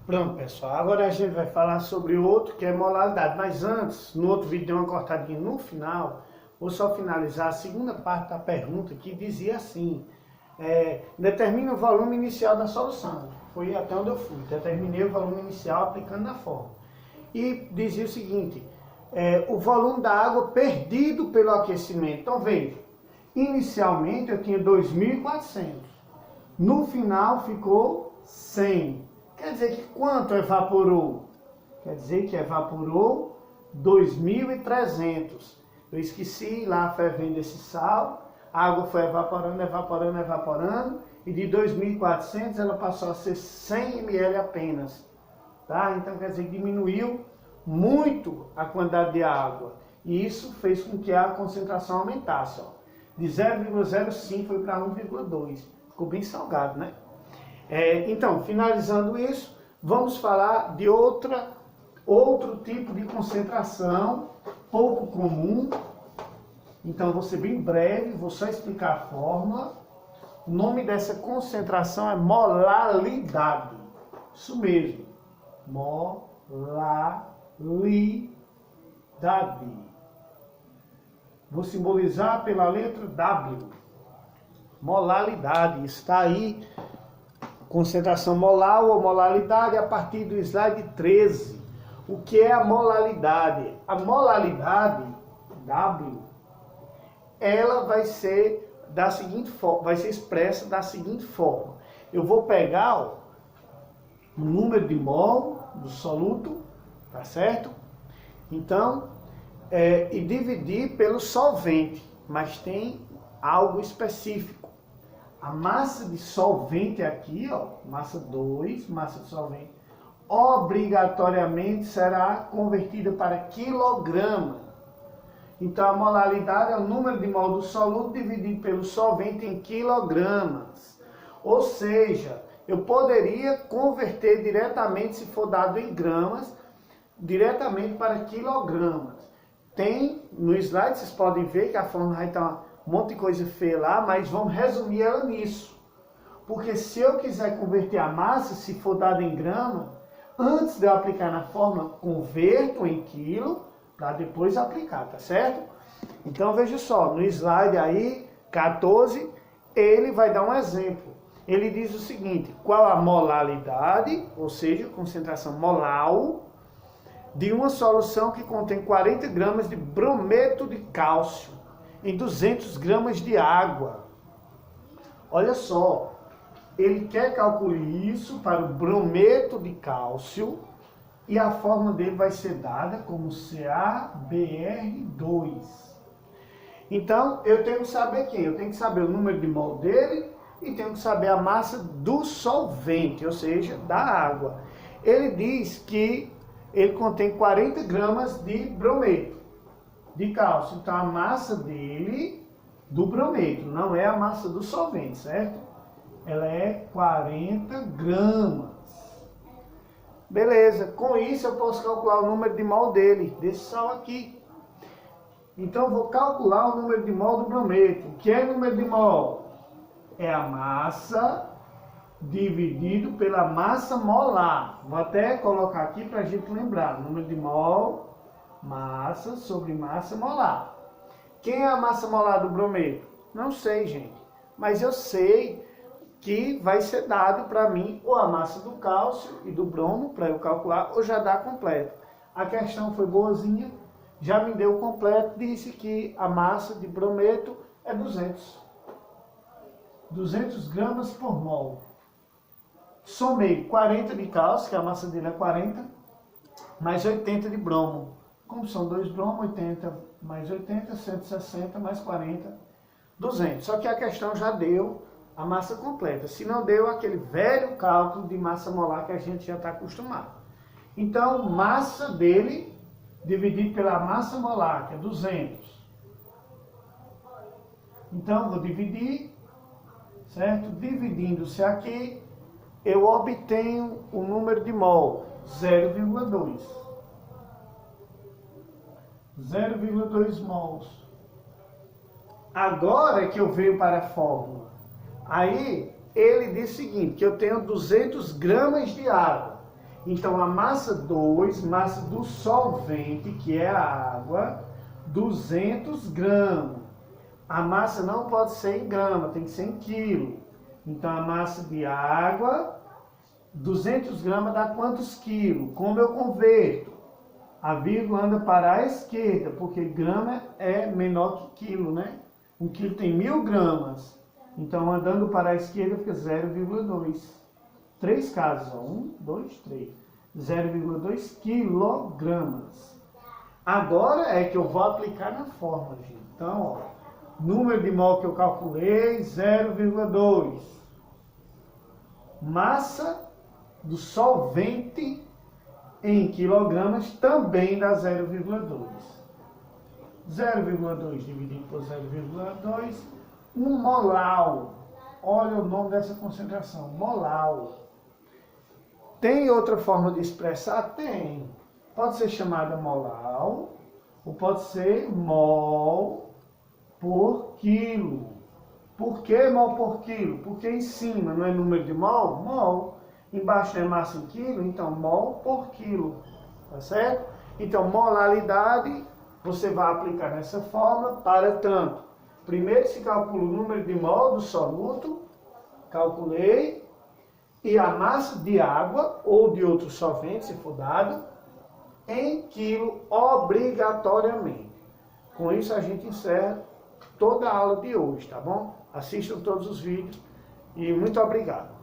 Pronto, pessoal. Agora a gente vai falar sobre outro que é molalidade. Mas antes, no outro vídeo deu uma cortadinha no final. Vou só finalizar a segunda parte da pergunta que dizia assim: determina o volume inicial da solução. Foi até onde eu fui. Determinei o volume inicial aplicando na fórmula. E dizia o seguinte: o volume da água perdido pelo aquecimento. Então veja, inicialmente eu tinha 2.400. No final ficou 100. Quer dizer que quanto evaporou? Quer dizer que evaporou 2.300. Eu esqueci lá fervendo esse sal, a água foi evaporando, evaporando, evaporando, e de 2.400 ela passou a ser 100 ml apenas. Tá? Então quer dizer que diminuiu muito a quantidade de água. E isso fez com que a concentração aumentasse. Ó. De 0,05 foi para 1,2. Ficou bem salgado, né? Então, finalizando isso, vamos falar de outro tipo de concentração, pouco comum. Então, vou ser bem breve, vou só explicar a fórmula. O nome dessa concentração é molalidade. Isso mesmo, molalidade. Vou simbolizar pela letra W. Molalidade, está aí. Concentração molar ou molalidade a partir do slide 13. O que é a molalidade? A molalidade, W, ela vai ser da seguinte forma, vai ser expressa da seguinte forma. Eu vou pegar o número de mol do soluto, tá certo? Então, e dividir pelo solvente, mas tem algo específico. A massa de solvente aqui, ó, massa 2, massa de solvente, obrigatoriamente será convertida para quilograma. Então a molalidade é o número de mol do soluto dividido pelo solvente em quilogramas. Ou seja, eu poderia converter diretamente, se for dado em gramas, diretamente para quilogramas. Tem, no slide vocês podem ver que a fórmula vai estar um monte de coisa feia lá, mas vamos resumir ela nisso. Porque se eu quiser converter a massa, se for dada em grama, antes de eu aplicar na fórmula, converto em quilo, para depois aplicar, tá certo? Então veja só, no slide aí, 14, ele vai dar um exemplo. Ele diz o seguinte: qual a molalidade, ou seja, concentração molal, de uma solução que contém 40 gramas de brometo de cálcio em 200 gramas de água. Olha só, ele quer calcular isso para o brometo de cálcio e a fórmula dele vai ser dada como CaBr2. Então, eu tenho que saber quem? Eu tenho que saber o número de mol dele e tenho que saber a massa do solvente, ou seja, da água. Ele diz que ele contém 40 gramas de brometo de cálcio. Então a massa dele, do brometo, não é a massa do solvente, certo? Ela é 40 gramas. Beleza, com isso eu posso calcular o número de mol dele, desse sal aqui. Então eu vou calcular o número de mol do brometo. O que é o número de mol? É a massa dividido pela massa molar. Vou até colocar aqui para a gente lembrar. Número de mol, massa sobre massa molar. Quem é a massa molar do brometo? Não sei, gente. Mas eu sei que vai ser dado para mim ou a massa do cálcio e do bromo, para eu calcular, ou já dá completo. A questão foi boazinha, já me deu completo, disse que a massa de brometo é 200 gramas por mol. Somei 40 de cálcio, que a massa dele é 40, mais 80 de bromo. Como são 2 bromos, 80 mais 80, 160 mais 40, 200. Só que a questão já deu a massa completa. Se não deu, aquele velho cálculo de massa molar que a gente já está acostumado. Então, massa dele dividido pela massa molar, que é 200. Então, vou dividir, certo? Dividindo-se aqui, eu obtenho o número de mol, 0,2. 0,2 mols. Agora que eu venho para a fórmula. Aí, ele diz o seguinte, que eu tenho 200 gramas de água. Então a massa 2, massa do solvente, que é a água, 200 gramas. A massa não pode ser em grama, tem que ser em quilo. Então a massa de água, 200 gramas dá quantos quilos? Como eu converto? A vírgula anda para a esquerda, porque grama é menor que quilo, né? Um quilo tem 1000 gramas. Então andando para a esquerda fica 0,2. 3 casos, 1, 2, 3. 0,2 quilogramas. Agora é que eu vou aplicar na fórmula, gente. Então, ó, número de mol que eu calculei, 0,2. Massa do solvente em quilogramas também dá 0,2. 0,2 dividido por 0,2, 1 molar. Olha o nome dessa concentração, molar. Tem outra forma de expressar? Tem. Pode ser chamada molar, ou pode ser mol por quilo. Por que mol por quilo? Porque em cima não é número de mol? Mol. Embaixo é massa em quilo, então mol por quilo. Tá certo? Então, molaridade, você vai aplicar nessa fórmula para tanto. Primeiro se calcula o número de mol do soluto, calculei, e a massa de água ou de outro solvente, se for dado, em quilo obrigatoriamente. Com isso a gente encerra toda a aula de hoje, tá bom? Assistam todos os vídeos e muito obrigado.